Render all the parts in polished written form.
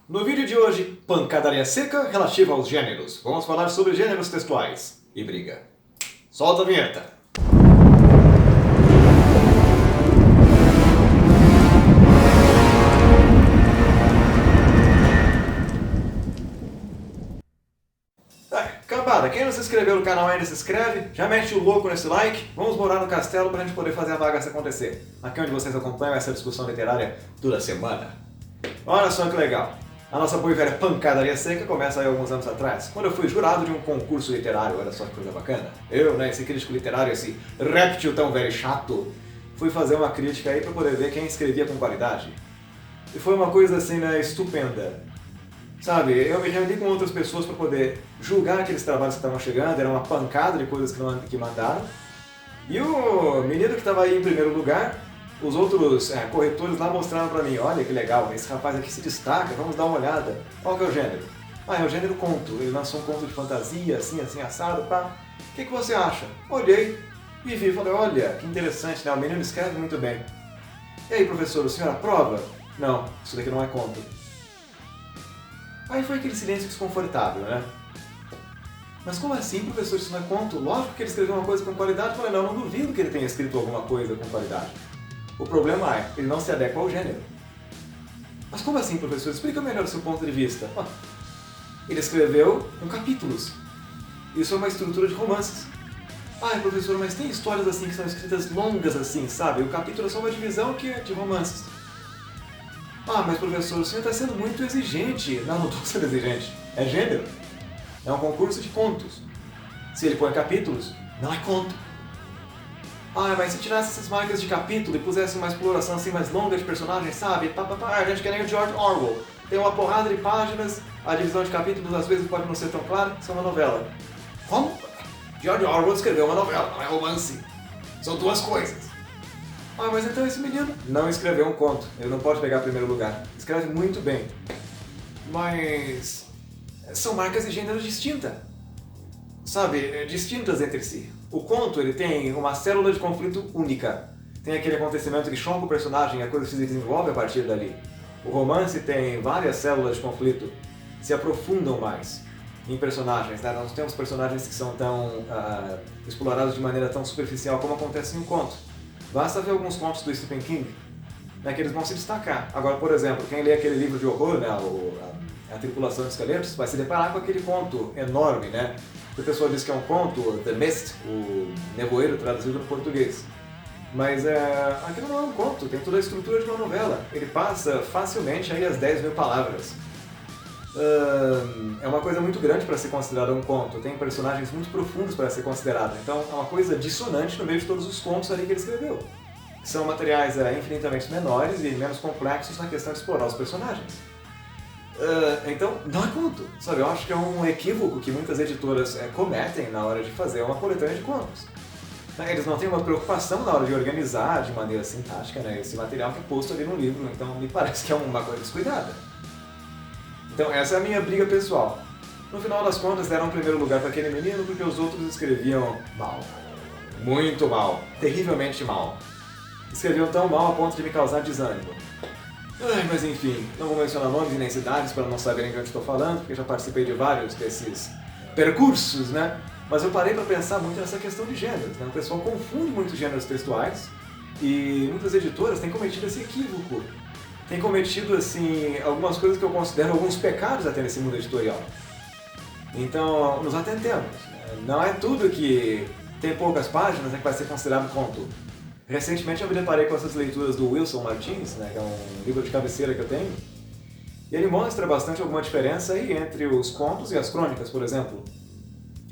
No vídeo de hoje, pancadaria seca relativa aos gêneros. Vamos falar sobre gêneros textuais e briga. Solta a vinheta! Cambada, quem não se inscreveu no canal ainda se inscreve, já mete o louco nesse like, vamos morar no castelo pra gente poder fazer a bagaça acontecer. Aqui onde vocês acompanham essa discussão literária toda semana. Olha só que legal. A nossa boa e velha pancadaria seca começa aí alguns anos atrás, quando eu fui jurado de um concurso literário, olha só que coisa bacana. Eu, esse crítico literário, esse réptil tão velho e chato, fui fazer uma crítica aí pra poder ver quem escrevia com qualidade. E foi uma coisa assim, estupenda. Sabe, eu me reuni com outras pessoas para poder julgar aqueles trabalhos que estavam chegando, era uma pancada de coisas que mandaram. E o menino que estava aí em primeiro lugar, os outros corretores lá mostraram para mim, olha que legal, esse rapaz aqui se destaca, vamos dar uma olhada. Qual que é o gênero? É o gênero conto, ele lançou um conto de fantasia, assim, assado, pá. O que você acha? Olhei e vi, falei, olha, que interessante, né? O menino escreve muito bem. E aí, professor, o senhor aprova? Não, isso daqui não é conto. Aí foi aquele silêncio desconfortável, né? Mas como assim, professor, isso não é conto? Lógico que ele escreveu uma coisa com qualidade. Eu falei, não duvido que ele tenha escrito alguma coisa com qualidade. O problema é, ele não se adequa ao gênero. Mas como assim, professor? Explica melhor o seu ponto de vista. Ele escreveu em capítulos. Isso é uma estrutura de romances. Professor, mas tem histórias assim que são escritas longas assim, sabe? O capítulo é só uma divisão que é de romances. Mas professor, o senhor está sendo muito exigente. Não estou sendo exigente. É gênero. É um concurso de contos. Se ele põe capítulos, não é conto. Mas se tirasse essas marcas de capítulo e pusesse uma exploração assim mais longa de personagens, sabe? A gente quer nem o George Orwell. Tem uma porrada de páginas, a divisão de capítulos às vezes pode não ser tão clara, isso é uma novela. Como? George Orwell escreveu uma novela, não é romance. São duas coisas. Mas então esse menino não escreveu um conto, ele não pode pegar primeiro lugar. Escreve muito bem. Mas são marcas de gênero distintas. Sabe, distintas entre si. O conto, ele tem uma célula de conflito única. Tem aquele acontecimento que choca o personagem e a coisa se desenvolve a partir dali. O romance tem várias células de conflito, se aprofundam mais em personagens. Nós não temos personagens que são tão explorados de maneira tão superficial como acontece em um conto. Basta ver alguns contos do Stephen King, que eles vão se destacar. Agora, por exemplo, quem lê aquele livro de horror, A Tripulação de Esqueletos, vai se deparar com aquele conto enorme, que a pessoa diz que é um conto, The Mist, o nevoeiro traduzido no português. Mas aquilo não é um conto, tem toda a estrutura de uma novela. Ele passa facilmente aí as 10 mil palavras. É uma coisa muito grande para ser considerada um conto, tem personagens muito profundos para ser considerada, então é uma coisa dissonante no meio de todos os contos ali que ele escreveu. São materiais infinitamente menores e menos complexos na questão de explorar os personagens. Então, não é conto, sabe? Eu acho que é um equívoco que muitas editoras cometem na hora de fazer uma coletânea de contos. Eles não têm uma preocupação na hora de organizar de maneira sintática esse material que é posto ali no livro, então me parece que é uma coisa descuidada. Então essa é a minha briga pessoal. No final das contas deram o primeiro lugar para aquele menino porque os outros escreviam mal. Muito mal. Terrivelmente mal. Escreviam tão mal a ponto de me causar desânimo. Mas enfim, não vou mencionar nomes e nem cidades para não saberem de onde estou falando, porque já participei de vários desses percursos, Mas eu parei para pensar muito nessa questão de gêneros, O pessoal confunde muito gêneros textuais e muitas editoras têm cometido esse equívoco. Tem cometido, algumas coisas que eu considero alguns pecados até nesse mundo editorial. Então, nos atentemos. Não é tudo que tem poucas páginas que vai ser considerado conto. Recentemente eu me deparei com essas leituras do Wilson Martins, que é um livro de cabeceira que eu tenho, e ele mostra bastante alguma diferença aí entre os contos e as crônicas, por exemplo.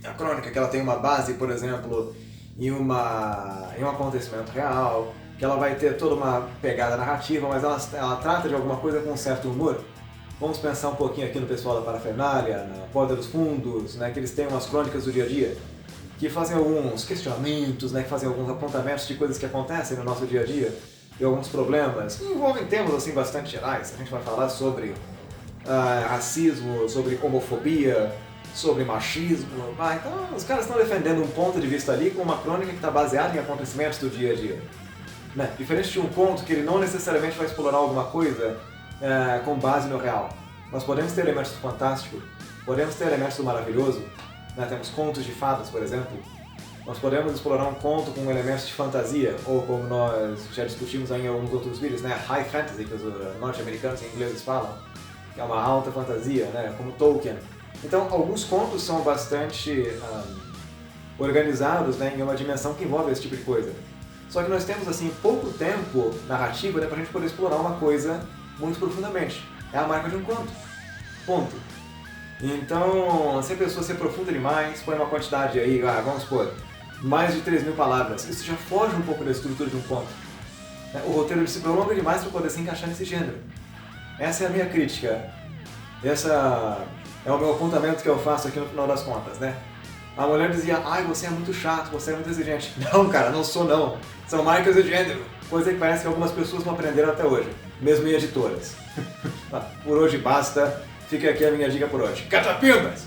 A crônica, que ela tem uma base, por exemplo, em um acontecimento real, que ela vai ter toda uma pegada narrativa, mas ela trata de alguma coisa com um certo humor. Vamos pensar um pouquinho aqui no pessoal da Parafernália, na Porta dos Fundos, que eles têm umas crônicas do dia a dia, que fazem alguns questionamentos, que fazem alguns apontamentos de coisas que acontecem no nosso dia a dia, e alguns problemas, que envolvem temas bastante gerais. A gente vai falar sobre racismo, sobre homofobia, sobre machismo. Então os caras estão defendendo um ponto de vista ali com uma crônica que está baseada em acontecimentos do dia a dia. Diferente de um conto que ele não necessariamente vai explorar alguma coisa com base no real. Nós podemos ter elementos do fantástico, podemos ter elementos do maravilhoso, né? Temos contos de fadas, por exemplo. Nós podemos explorar um conto com elementos de fantasia, ou como nós já discutimos em alguns outros vídeos, né? High Fantasy, que os norte-americanos e ingleses falam, que é uma alta fantasia, né? Como Tolkien. Então, alguns contos são bastante organizados, né? Em uma dimensão que envolve esse tipo de coisa. Só que nós temos, assim, pouco tempo narrativo, né? Pra gente poder explorar uma coisa muito profundamente. É a marca de um conto. Ponto. Então, se a pessoa se aprofunda demais, põe uma quantidade aí, vamos supor, mais de 3.000 palavras, isso já foge um pouco da estrutura de um conto. O roteiro se prolonga demais para poder se encaixar nesse gênero. Essa é a minha crítica. Essa é o meu apontamento que eu faço aqui no final das contas, né? A mulher dizia, ai, você é muito chato, você é muito exigente. Não, cara, não sou não. São marcas de gênero. Coisa que parece que algumas pessoas não aprenderam até hoje. Mesmo em editoras. Por hoje basta. Fica aqui a minha dica por hoje. Catapimbas!